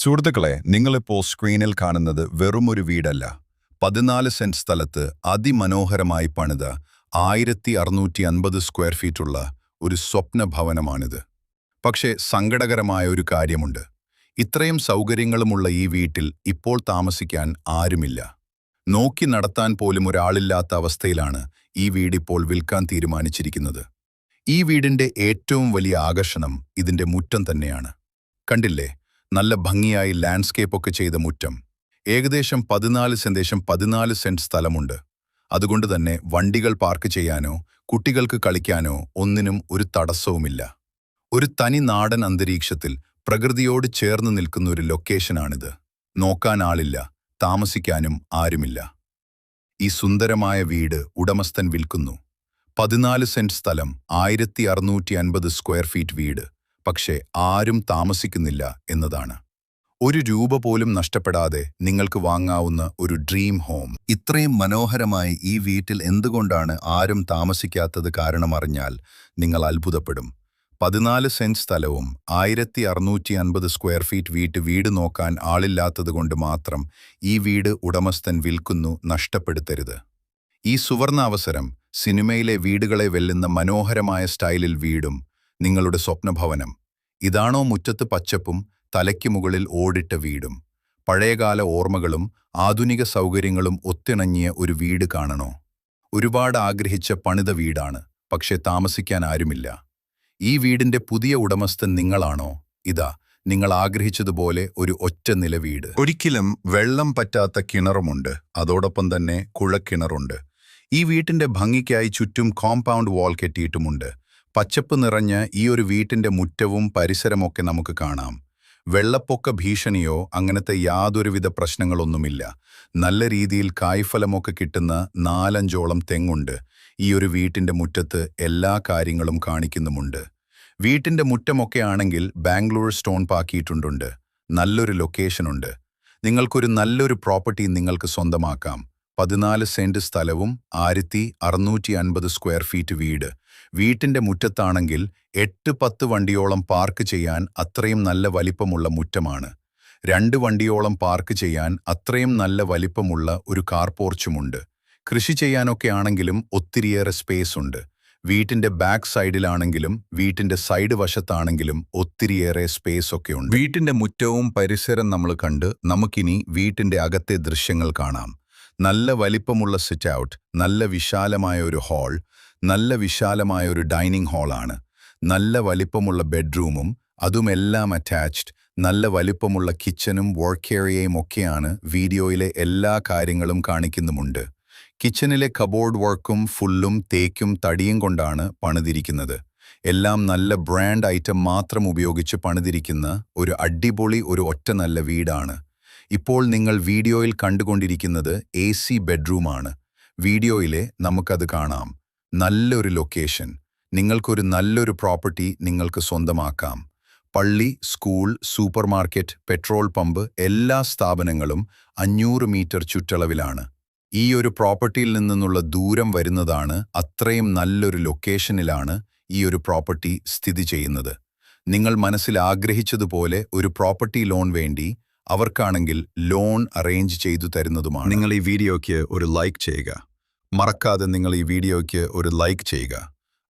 സുഹൃത്തുക്കളെ, നിങ്ങളിപ്പോൾ സ്ക്രീനിൽ കാണുന്നത് വെറുമൊരു വീടല്ല. 14 സെന്റ് സ്ഥലത്ത് അതിമനോഹരമായി പണിത 1650 സ്ക്വയർ ഫീറ്റുള്ള ഒരു സ്വപ്ന ഭവനമാണിത്. പക്ഷേ സങ്കടകരമായ ഒരു കാര്യമുണ്ട്. ഇത്രയും സൗകര്യങ്ങളുമുള്ള ഈ വീട്ടിൽ ഇപ്പോൾ താമസിക്കാൻ ആരുമില്ല. നോക്കി നടത്താൻ പോലും ഒരാളില്ലാത്ത അവസ്ഥയിലാണ് ഈ വീടിപ്പോൾ വിൽക്കാൻ തീരുമാനിച്ചിരിക്കുന്നത്. ഈ വീടിന്റെ ഏറ്റവും വലിയ ആകർഷണം ഇതിന്റെ മുറ്റം തന്നെയാണ്. കണ്ടില്ലേ, നല്ല ഭംഗിയായി ലാൻഡ്സ്കേപ്പൊക്കെ ചെയ്ത മുറ്റം. ഏകദേശം 14 സെന്റ് സ്ഥലമുണ്ട്. അതുകൊണ്ട് തന്നെ വണ്ടികൾ പാർക്ക് ചെയ്യാനോ കുട്ടികൾക്ക് കളിക്കാനോ ഒന്നിനും ഒരു തടസ്സവുമില്ല. ഒരു തനി നാടൻ അന്തരീക്ഷത്തിൽ പ്രകൃതിയോട് ചേർന്ന് നിൽക്കുന്ന ഒരു ലൊക്കേഷനാണിത്. നോക്കാൻ ആളില്ല, താമസിക്കാനും ആരുമില്ല. ഈ സുന്ദരമായ വീട് ഉടമസ്ഥൻ വിൽക്കുന്നു. 14 സെന്റ് സ്ഥലം, 1650 സ്ക്വയർ ഫീറ്റ് വീട്. പക്ഷേ ആരും താമസിക്കുന്നില്ല എന്നതാണ്. ഒരു രൂപ പോലും നഷ്ടപ്പെടാതെ നിങ്ങൾക്ക് വാങ്ങാവുന്ന ഒരു ഡ്രീം ഹോം. ഇത്രയും മനോഹരമായി ഈ വീട്ടിൽ എന്തുകൊണ്ടാണ് ആരും താമസിക്കാത്തത് കാരണമറിഞ്ഞാൽ നിങ്ങൾ അത്ഭുതപ്പെടും. 14 സെന്റ് സ്ഥലവും 1650 സ്ക്വയർ ഫീറ്റ് വീട് നോക്കാൻ ആളില്ലാത്തതുകൊണ്ട് മാത്രം ഈ വീട് ഉടമസ്ഥൻ വിൽക്കുന്നു. നഷ്ടപ്പെടുത്തരുത് ഈ സുവർണ അവസരം. സിനിമയിലെ വീടുകളെ വെല്ലുന്ന മനോഹരമായ സ്റ്റൈലിൽ വീടും നിങ്ങളുടെ സ്വപ്നഭവനം. ഇതാണോ മുറ്റത്ത് പച്ചപ്പും തലയ്ക്ക് മുകളിൽ ഓടിട്ട വീടും? പഴയകാല ഓർമ്മകളും ആധുനിക സൗകര്യങ്ങളും ഒത്തിണങ്ങിയ ഒരു വീട് കാണണോ? ഒരുപാട് ആഗ്രഹിച്ച പണിത വീടാണ്, പക്ഷേ താമസിക്കാൻ ആരുമില്ല. ഈ വീടിന്റെ പുതിയ ഉടമസ്ഥൻ നിങ്ങളാണോ? ഇതാ നിങ്ങൾ ആഗ്രഹിച്ചതുപോലെ ഒരു ഒറ്റ നില വീട്. ഒരിക്കലും വെള്ളം പറ്റാത്ത കിണറുമുണ്ട്, അതോടൊപ്പം തന്നെ കുഴക്കിണറുണ്ട്. ഈ വീട്ടിന്റെ ഭംഗിക്കായി ചുറ്റും കോമ്പൗണ്ട് വാൾ കെട്ടിയിട്ടുമുണ്ട്. പച്ചപ്പ് നിറഞ്ഞ ഈ ഒരു വീട്ടിന്റെ മുറ്റവും പരിസരമൊക്കെ നമുക്ക് കാണാം. വെള്ളപ്പൊക്ക ഭീഷണിയോ അങ്ങനത്തെ യാതൊരുവിധ പ്രശ്നങ്ങളൊന്നുമില്ല. നല്ല രീതിയിൽ കായ്ഫലമൊക്കെ കിട്ടുന്ന 4-5ഓളം തെങ്ങുണ്ട്. ഈ ഒരു വീട്ടിന്റെ മുറ്റത്ത് എല്ലാ കാര്യങ്ങളും കാണിക്കുന്നുമുണ്ട്. വീട്ടിന്റെ മുറ്റമൊക്കെ ആണെങ്കിൽ ബാംഗ്ലൂർ സ്റ്റോൺ പാക്കിയിട്ടുണ്ട്. നല്ലൊരു ലൊക്കേഷനുണ്ട്. നിങ്ങൾക്കൊരു നല്ലൊരു പ്രോപ്പർട്ടി നിങ്ങൾക്ക് സ്വന്തമാക്കാം. 14 സെന്റ് സ്ഥലവും 1650 സ്ക്വയർ ഫീറ്റ് വീട്. വീട്ടിന്റെ മുറ്റത്താണെങ്കിൽ 8-10 വണ്ടിയോളം പാർക്ക് ചെയ്യാൻ അത്രയും നല്ല വലിപ്പമുള്ള മുറ്റമാണ്. 2 വണ്ടിയോളം പാർക്ക് ചെയ്യാൻ അത്രയും നല്ല വലിപ്പമുള്ള ഒരു കാർ പോർച്ചുമുണ്ട്. കൃഷി ചെയ്യാനൊക്കെ ആണെങ്കിലും ഒത്തിരിയേറെ സ്പേസ് ഉണ്ട്. വീട്ടിന്റെ ബാക്ക് സൈഡിലാണെങ്കിലും വീട്ടിന്റെ സൈഡ് വശത്താണെങ്കിലും ഒത്തിരിയേറെ സ്പേസ് ഒക്കെ ഉണ്ട്. വീട്ടിന്റെ മുറ്റവും പരിസരം നമ്മൾ കണ്ട് നമുക്കിനി വീട്ടിന്റെ അകത്തെ ദൃശ്യങ്ങൾ കാണാം. നല്ല വലിപ്പമുള്ള സിറ്റ് ഔട്ട്, നല്ല വിശാലമായ ഒരു ഹാൾ, നല്ല വിശാലമായ ഒരു ഡൈനിങ് ഹാളാണ്. നല്ല വലിപ്പമുള്ള ബെഡ്റൂമും അതുമെല്ലാം അറ്റാച്ച്ഡ്. നല്ല വലിപ്പമുള്ള കിച്ചനും വർക്ക് ഏരിയയും ഒക്കെയാണ്. വീഡിയോയിലെ എല്ലാ കാര്യങ്ങളും കാണിക്കുന്നുമുണ്ട്. കിച്ചണിലെ കബോർഡ് വർക്കും ഫുള്ളും തേക്കും തടിയും കൊണ്ടാണ് പണിതിരിക്കുന്നത്. എല്ലാം നല്ല ബ്രാൻഡ് ഐറ്റം മാത്രം ഉപയോഗിച്ച് പണിതിരിക്കുന്ന ഒരു അടിപൊളി ഒരു ഒറ്റ നല്ല വീടാണ്. ഇപ്പോൾ നിങ്ങൾ വീഡിയോയിൽ കണ്ടുകൊണ്ടിരിക്കുന്നത് AC ബെഡ്റൂമാണ്. വീഡിയോയിലെ നമുക്കത് കാണാം. നല്ലൊരു ലൊക്കേഷൻ. നിങ്ങൾക്കൊരു നല്ലൊരു പ്രോപ്പർട്ടി നിങ്ങൾക്ക് സ്വന്തമാക്കാം. പള്ളി, school, super market, petrol pump എല്ലാ സ്ഥാപനങ്ങളും 500 മീറ്റർ ചുറ്റളവിലാണ്. ഈ ഒരു പ്രോപ്പർട്ടിയിൽ നിന്നുള്ള ദൂരം വരുന്നതാണ്. അത്രയും നല്ലൊരു ലൊക്കേഷനിലാണ് ഈ ഒരു പ്രോപ്പർട്ടി സ്ഥിതി ചെയ്യുന്നത്. നിങ്ങൾ മനസ്സിൽ ആഗ്രഹിച്ചതുപോലെ ഒരു പ്രോപ്പർട്ടി ലോൺ വേണ്ടി അവർക്കാണെങ്കിൽ ലോൺ അറേഞ്ച് ചെയ്തു തരുന്നതുമാണ്. നിങ്ങൾ ഈ വീഡിയോയ്ക്ക് ഒരു ലൈക്ക് ചെയ്യുക. മറക്കാതെ നിങ്ങൾ ഈ വീഡിയോയ്ക്ക് ഒരു ലൈക്ക് ചെയ്യുക.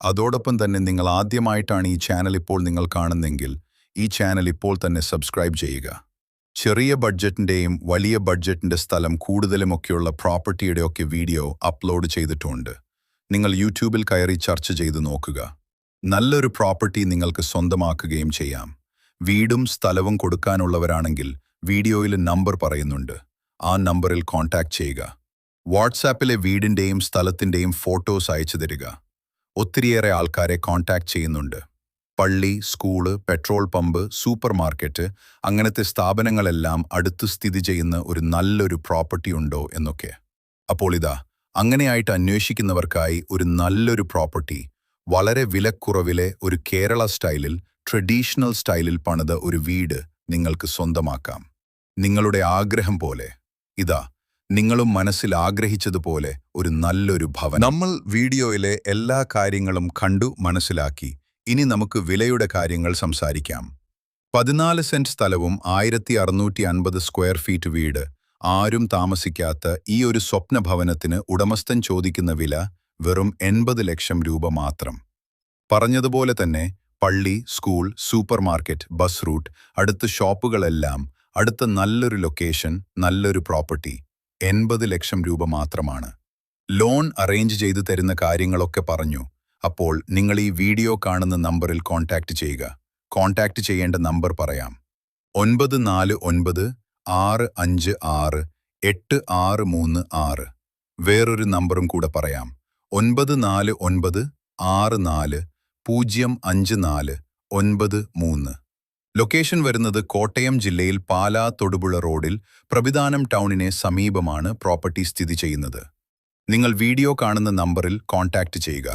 അതോടൊപ്പം തന്നെ നിങ്ങൾ ആദ്യമായിട്ടാണ് ഈ ചാനൽ ഇപ്പോൾ നിങ്ങൾ കാണുന്നെങ്കിൽ ഈ ചാനൽ ഇപ്പോൾ തന്നെ സബ്സ്ക്രൈബ് ചെയ്യുക. ചെറിയ ബഡ്ജറ്റിൻ്റെയും വലിയ ബഡ്ജറ്റിൻ്റെ സ്ഥലം കൂടുതലുമൊക്കെയുള്ള പ്രോപ്പർട്ടിയുടെയൊക്കെ വീഡിയോ അപ്ലോഡ് ചെയ്തിട്ടുണ്ട്. നിങ്ങൾ യൂട്യൂബിൽ കയറി ചർച്ച ചെയ്ത് നോക്കുക. നല്ലൊരു പ്രോപ്പർട്ടി നിങ്ങൾക്ക് സ്വന്തമാക്കുകയും ചെയ്യാം. വീടും സ്ഥലവും കൊടുക്കാനുള്ളവരാണെങ്കിൽ വീഡിയോയിൽ നമ്പർ പറയുന്നുണ്ട്. ആ നമ്പറിൽ കോൺടാക്ട് ചെയ്യുക. വാട്സാപ്പിലെ വീടിൻ്റെയും സ്ഥലത്തിൻ്റെയും ഫോട്ടോസ് അയച്ചു തരിക. ഒത്തിരിയേറെ ആൾക്കാരെ കോൺടാക്ട് ചെയ്യുന്നുണ്ട്. പള്ളി, school, petrol pump, super market അങ്ങനത്തെ സ്ഥാപനങ്ങളെല്ലാം അടുത്ത് സ്ഥിതി ചെയ്യുന്ന ഒരു നല്ലൊരു പ്രോപ്പർട്ടി ഉണ്ടോ എന്നൊക്കെ. അപ്പോൾ ഇതാ, അങ്ങനെയായിട്ട് അന്വേഷിക്കുന്നവർക്കായി ഒരു നല്ലൊരു പ്രോപ്പർട്ടി, വളരെ വിലക്കുറവിലെ ഒരു കേരള സ്റ്റൈലിൽ, ട്രഡീഷണൽ സ്റ്റൈലിൽ പണിത ഒരു വീട് നിങ്ങൾക്ക് സ്വന്തമാക്കാം. നിങ്ങളുടെ ആഗ്രഹം പോലെ. ഇതാ, നിങ്ങളും മനസ്സിൽ ആഗ്രഹിച്ചതുപോലെ ഒരു നല്ലൊരു ഭവനം. നമ്മൾ വീഡിയോയിലെ എല്ലാ കാര്യങ്ങളും കണ്ടു മനസ്സിലാക്കി. ഇനി നമുക്ക് വിലയുടെ കാര്യങ്ങൾ സംസാരിക്കാം. 14 സെന്റ് സ്ഥലവും 1650 സ്ക്വയർ ഫീറ്റ് വീട്. ആരും താമസിക്കാത്ത ഈ ഒരു സ്വപ്ന ഭവനത്തിന് ഉടമസ്ഥൻ ചോദിക്കുന്ന വില വെറും 80 ലക്ഷം രൂപ മാത്രം. പറഞ്ഞതുപോലെ തന്നെ പള്ളി, school, super market, bus route, അടുത്ത ഷോപ്പുകളെല്ലാം, അടുത്ത നല്ലൊരു ലൊക്കേഷൻ, നല്ലൊരു പ്രോപ്പർട്ടി. 80 ലക്ഷം രൂപ മാത്രമാണ്. ലോൺ അറേഞ്ച് ചെയ്തു തരുന്ന കാര്യങ്ങളൊക്കെ പറഞ്ഞു. അപ്പോൾ നിങ്ങൾ ഈ വീഡിയോ കാണുന്ന നമ്പറിൽ കോൺടാക്റ്റ് ചെയ്യുക. കോൺടാക്റ്റ് ചെയ്യേണ്ട നമ്പർ പറയാം: 9496568636. വേറൊരു നമ്പറും കൂടെ പറയാം: 949664054993. ലൊക്കേഷൻ വരുന്നത് കോട്ടയം ജില്ലയിൽ പാലാ തൊടുപുഴ റോഡിൽ പ്രവിധാനം ടൗണിനെ സമീപമാണ് പ്രോപ്പർട്ടി സ്ഥിതി ചെയ്യുന്നത്. നിങ്ങൾ വീഡിയോ കാണുന്ന നമ്പറിൽ കോൺടാക്റ്റ് ചെയ്യുക.